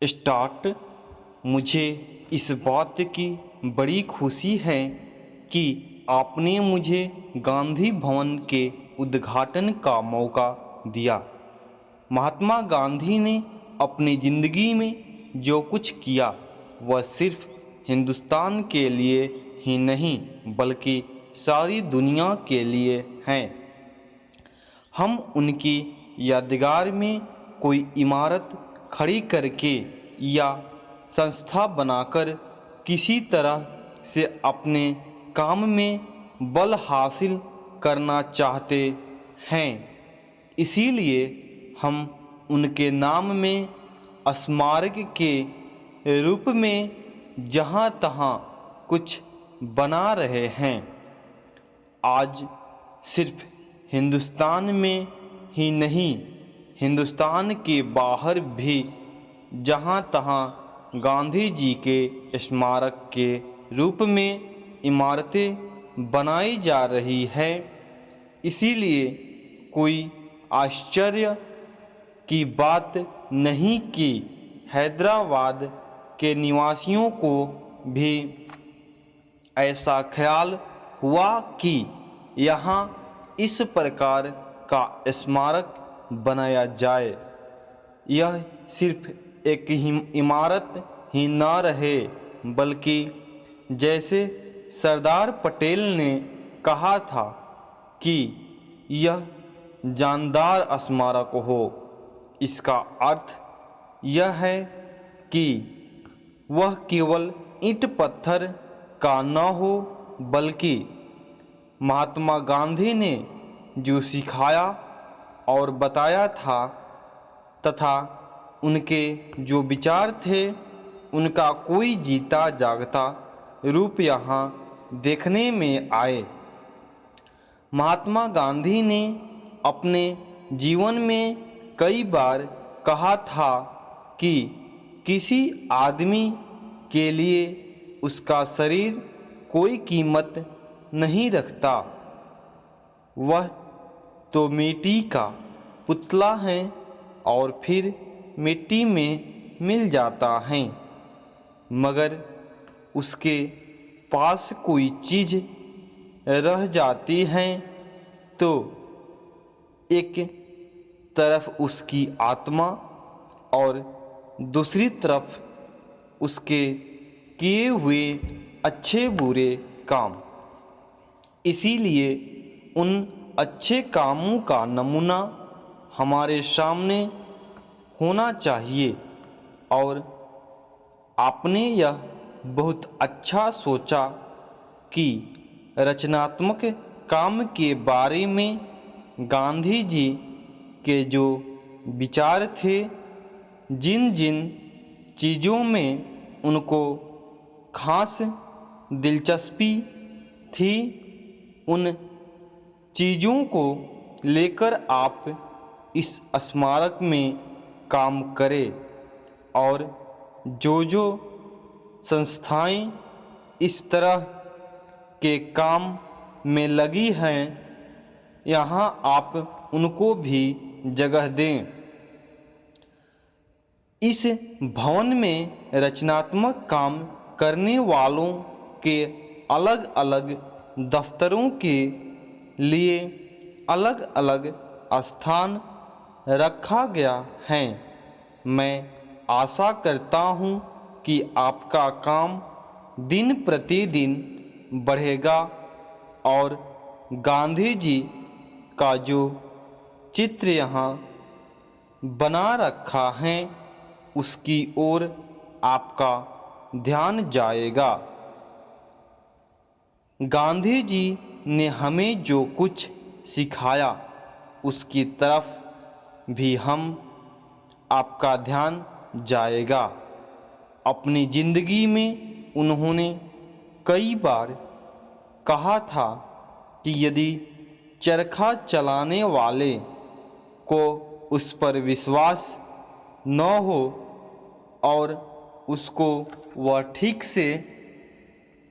Start. मुझे इस बात की बड़ी खुशी है कि आपने मुझे गांधी भवन के उद्घाटन का मौका दिया। महात्मा गांधी ने अपनी ज़िंदगी में जो कुछ किया वह सिर्फ हिंदुस्तान के लिए ही नहीं बल्कि सारी दुनिया के लिए है। हम उनकी यादगार में कोई इमारत खड़ी करके या संस्था बनाकर किसी तरह से अपने काम में बल हासिल करना चाहते हैं। इसीलिए हम उनके नाम में स्मारक के रूप में जहाँ तहाँ कुछ बना रहे हैं। आज सिर्फ हिंदुस्तान में ही नहीं, हिंदुस्तान के बाहर भी जहाँ तहाँ गांधी जी के स्मारक के रूप में इमारतें बनाई जा रही है। इसीलिए कोई आश्चर्य की बात नहीं कि हैदराबाद के निवासियों को भी ऐसा ख्याल हुआ कि यहाँ इस प्रकार का स्मारक बनाया जाए। यह सिर्फ एक ही इमारत ही न रहे बल्कि जैसे सरदार पटेल ने कहा था कि यह जानदार स्मारक हो। इसका अर्थ यह है कि वह केवल ईंट पत्थर का न हो बल्कि महात्मा गांधी ने जो सिखाया और बताया था तथा उनके जो विचार थे उनका कोई जीता जागता रूप यहाँ देखने में आए। महात्मा गांधी ने अपने जीवन में कई बार कहा था कि किसी आदमी के लिए उसका शरीर कोई कीमत नहीं रखता, वह तो मिट्टी का पुतला है और फिर मिट्टी में मिल जाता है। मगर उसके पास कोई चीज़ रह जाती है तो एक तरफ उसकी आत्मा और दूसरी तरफ उसके किए हुए अच्छे बुरे काम। इसीलिए उन अच्छे कामों का नमूना हमारे सामने होना चाहिए। और आपने यह बहुत अच्छा सोचा कि रचनात्मक काम के बारे में गांधी जी के जो विचार थे, जिन जिन चीज़ों में उनको खास दिलचस्पी थी, उन चीज़ों को लेकर आप इस स्मारक में काम करें। और जो संस्थाएं इस तरह के काम में लगी हैं, यहाँ आप उनको भी जगह दें। इस भवन में रचनात्मक काम करने वालों के अलग अलग दफ्तरों के लिए अलग अलग स्थान रखा गया है। मैं आशा करता हूँ कि आपका काम दिन प्रतिदिन बढ़ेगा और गांधी जी का जो चित्र यहाँ बना रखा है उसकी ओर आपका ध्यान जाएगा। गांधी जी ने हमें जो कुछ सिखाया उसकी तरफ भी आपका ध्यान जाएगा। अपनी ज़िंदगी में उन्होंने कई बार कहा था कि यदि चरखा चलाने वाले को उस पर विश्वास न हो और उसको वह ठीक से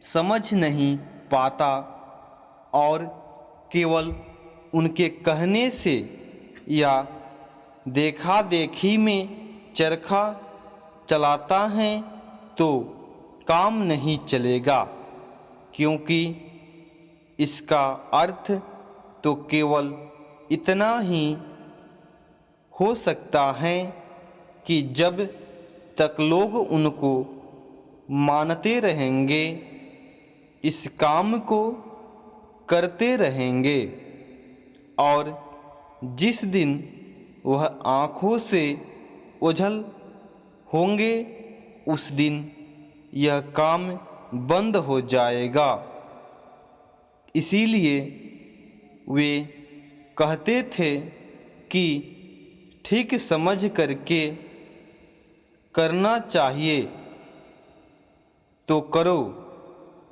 समझ नहीं पाता और केवल उनके कहने से या देखा देखी में चरखा चलाता है तो काम नहीं चलेगा, क्योंकि इसका अर्थ तो केवल इतना ही हो सकता है कि जब तक लोग उनको मानते रहेंगे, इस काम को करते रहेंगे, और जिस दिन वह आँखों से ओझल होंगे उस दिन यह काम बंद हो जाएगा। इसीलिए वे कहते थे कि ठीक समझ करके करना चाहिए तो करो,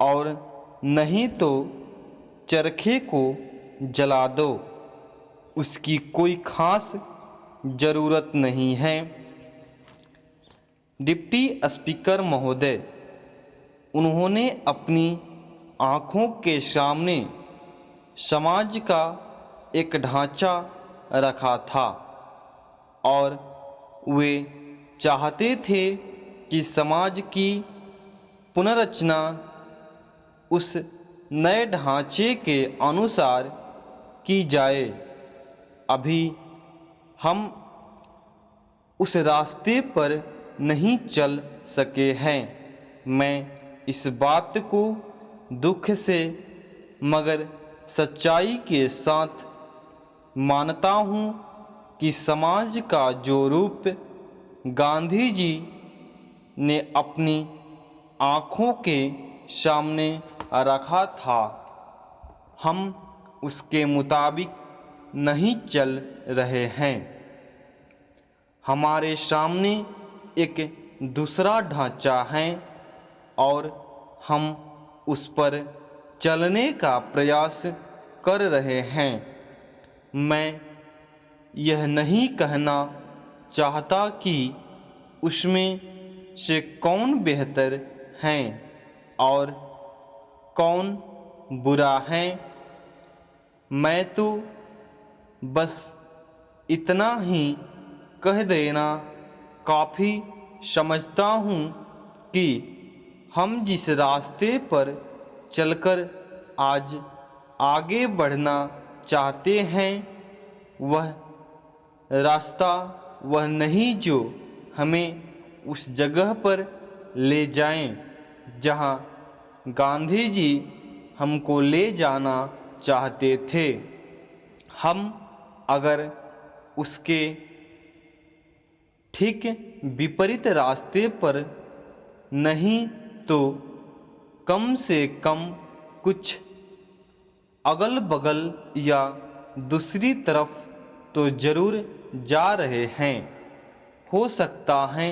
और नहीं तो चरखे को जला दो, उसकी कोई खास ज़रूरत नहीं है। डिप्टी स्पीकर महोदय, उन्होंने अपनी आँखों के सामने समाज का एक ढांचा रखा था और वे चाहते थे कि समाज की पुनर्रचना उस नए ढांचे के अनुसार की जाए। अभी हम उस रास्ते पर नहीं चल सके हैं। मैं इस बात को दुख से मगर सच्चाई के साथ मानता हूँ कि समाज का जो रूप गांधी जी ने अपनी आँखों के सामने रखा था, हम उसके मुताबिक नहीं चल रहे हैं। हमारे सामने एक दूसरा ढांचा है और हम उस पर चलने का प्रयास कर रहे हैं। मैं यह नहीं कहना चाहता कि उसमें से कौन बेहतर है और कौन बुरा है। मैं तो बस इतना ही कह देना काफ़ी समझता हूँ कि हम जिस रास्ते पर चलकर आज आगे बढ़ना चाहते हैं, वह रास्ता वह नहीं जो हमें उस जगह पर ले जाएं जहां गांधी जी हमको ले जाना चाहते थे। हम अगर उसके ठीक विपरीत रास्ते पर नहीं तो कम से कम कुछ अगल बगल या दूसरी तरफ तो ज़रूर जा रहे हैं। हो सकता है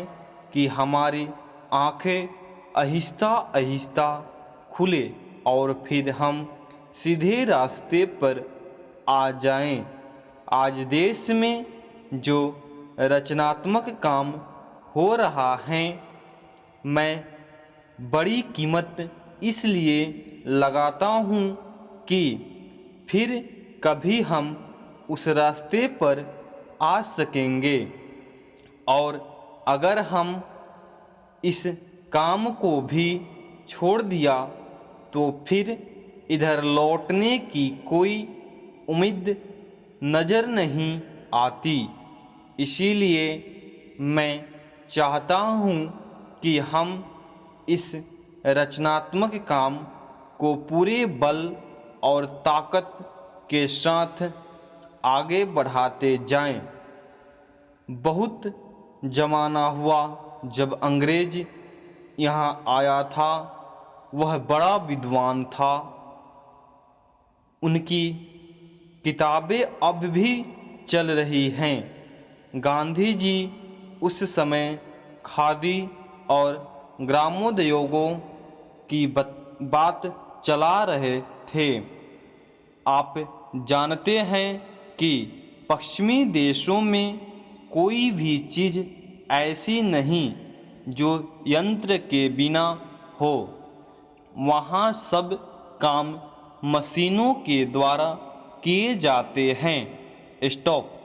कि हमारी आँखें आहिस्ता आहिस्ता खुले और फिर हम सीधे रास्ते पर आ जाएं। आज देश में जो रचनात्मक काम हो रहा है, मैं बड़ी कीमत इसलिए लगाता हूँ कि फिर कभी हम उस रास्ते पर आ सकेंगे, और अगर हम इस काम को भी छोड़ दिया तो फिर इधर लौटने की कोई उम्मीद नज़र नहीं आती। इसीलिए मैं चाहता हूँ कि हम इस रचनात्मक काम को पूरे बल और ताकत के साथ आगे बढ़ाते जाएं। बहुत ज़माना हुआ जब अंग्रेज यहाँ आया था। वह बड़ा विद्वान था। उनकी किताबें अब भी चल रही हैं। गांधी जी उस समय खादी और ग्रामोद्योगों की बात चला रहे थे। आप जानते हैं कि पश्चिमी देशों में कोई भी चीज़ ऐसी नहीं जो यंत्र के बिना हो। वहाँ सब काम मशीनों के द्वारा किए जाते हैं। स्टॉप।